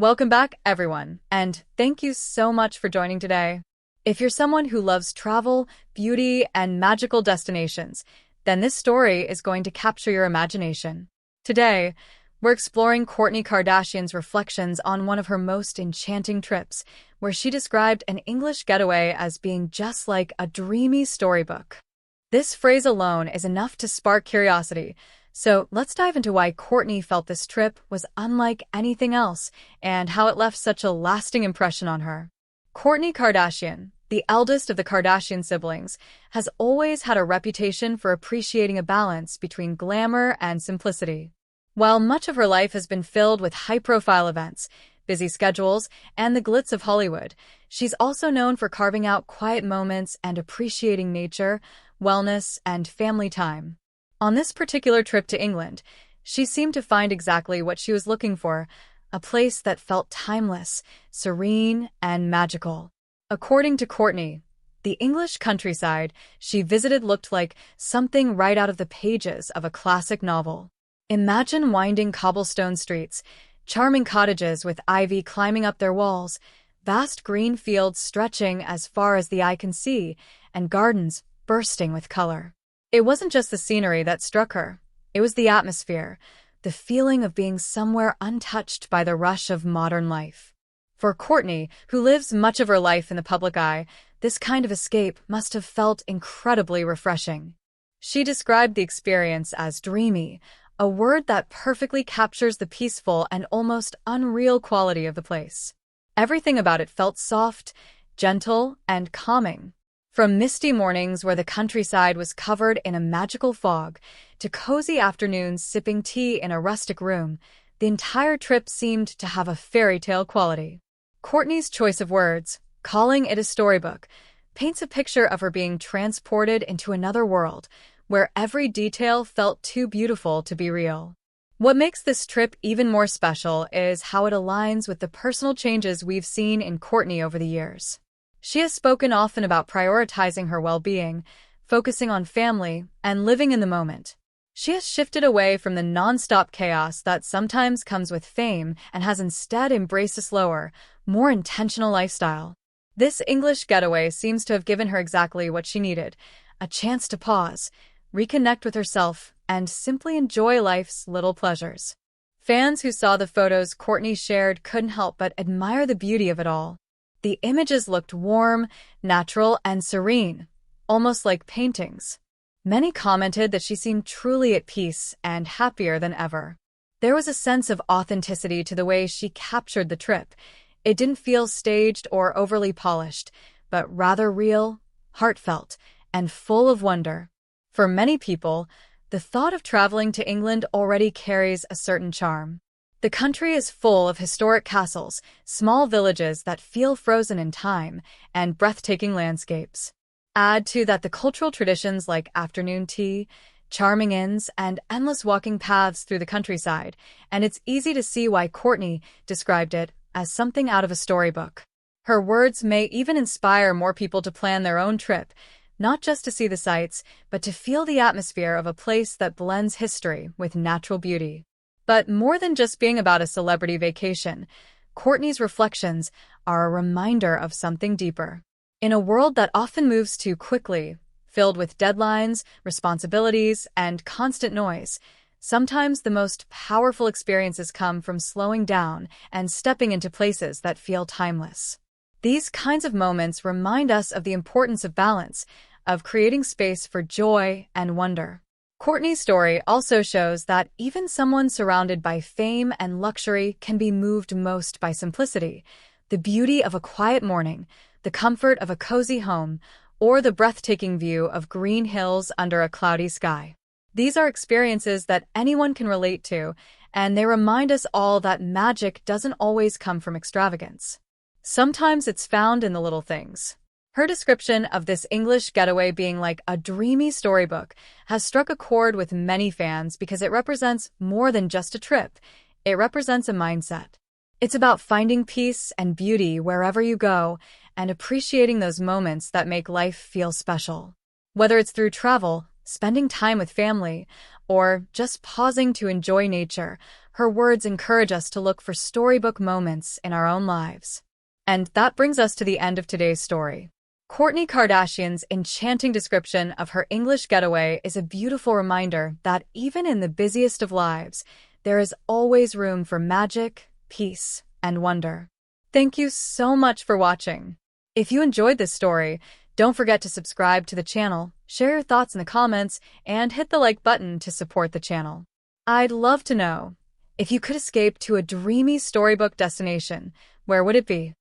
Welcome back, everyone, and thank you so much for joining today. If you're someone who loves travel, beauty, and magical destinations, then this story is going to capture your imagination. Today, we're exploring Kourtney Kardashian's reflections on one of her most enchanting trips, where she described an English getaway as being just like a dreamy storybook. This phrase alone is enough to spark curiosity, so let's dive into why Kourtney felt this trip was unlike anything else and how it left such a lasting impression on her. Kourtney Kardashian, the eldest of the Kardashian siblings, has always had a reputation for appreciating a balance between glamour and simplicity. While much of her life has been filled with high-profile events, busy schedules, and the glitz of Hollywood, she's also known for carving out quiet moments and appreciating nature, wellness, and family time. On this particular trip to England, she seemed to find exactly what she was looking for, a place that felt timeless, serene, and magical. According to Kourtney, the English countryside she visited looked like something right out of the pages of a classic novel. Imagine winding cobblestone streets, charming cottages with ivy climbing up their walls, vast green fields stretching as far as the eye can see, and gardens bursting with color. It wasn't just the scenery that struck her. It was the atmosphere, the feeling of being somewhere untouched by the rush of modern life. For Kourtney, who lives much of her life in the public eye, this kind of escape must have felt incredibly refreshing. She described the experience as dreamy, a word that perfectly captures the peaceful and almost unreal quality of the place. Everything about it felt soft, gentle, and calming. From misty mornings where the countryside was covered in a magical fog, to cozy afternoons sipping tea in a rustic room, the entire trip seemed to have a fairy tale quality. Kourtney's choice of words, calling it a storybook, paints a picture of her being transported into another world, where every detail felt too beautiful to be real. What makes this trip even more special is how it aligns with the personal changes we've seen in Kourtney over the years. She has spoken often about prioritizing her well-being, focusing on family, and living in the moment. She has shifted away from the non-stop chaos that sometimes comes with fame and has instead embraced a slower, more intentional lifestyle. This English getaway seems to have given her exactly what she needed, a chance to pause, reconnect with herself, and simply enjoy life's little pleasures. Fans who saw the photos Kourtney shared couldn't help but admire the beauty of it all. The images looked warm, natural, and serene, almost like paintings. Many commented that she seemed truly at peace and happier than ever. There was a sense of authenticity to the way she captured the trip. It didn't feel staged or overly polished, but rather real, heartfelt, and full of wonder. For many people, the thought of traveling to England already carries a certain charm. The country is full of historic castles, small villages that feel frozen in time, and breathtaking landscapes. Add to that the cultural traditions like afternoon tea, charming inns, and endless walking paths through the countryside, and it's easy to see why Kourtney described it as something out of a storybook. Her words may even inspire more people to plan their own trip, not just to see the sights, but to feel the atmosphere of a place that blends history with natural beauty. But more than just being about a celebrity vacation, Kourtney's reflections are a reminder of something deeper. In a world that often moves too quickly, filled with deadlines, responsibilities, and constant noise, sometimes the most powerful experiences come from slowing down and stepping into places that feel timeless. These kinds of moments remind us of the importance of balance, of creating space for joy and wonder. Kourtney's story also shows that even someone surrounded by fame and luxury can be moved most by simplicity, the beauty of a quiet morning, the comfort of a cozy home, or the breathtaking view of green hills under a cloudy sky. These are experiences that anyone can relate to, and they remind us all that magic doesn't always come from extravagance. Sometimes it's found in the little things. Her description of this English getaway being like a dreamy storybook has struck a chord with many fans because it represents more than just a trip. It represents a mindset. It's about finding peace and beauty wherever you go and appreciating those moments that make life feel special. Whether it's through travel, spending time with family, or just pausing to enjoy nature, her words encourage us to look for storybook moments in our own lives. And that brings us to the end of today's story. Kourtney Kardashian's enchanting description of her English getaway is a beautiful reminder that even in the busiest of lives, there is always room for magic, peace, and wonder. Thank you so much for watching. If you enjoyed this story, don't forget to subscribe to the channel, share your thoughts in the comments, and hit the like button to support the channel. I'd love to know, if you could escape to a dreamy storybook destination, where would it be?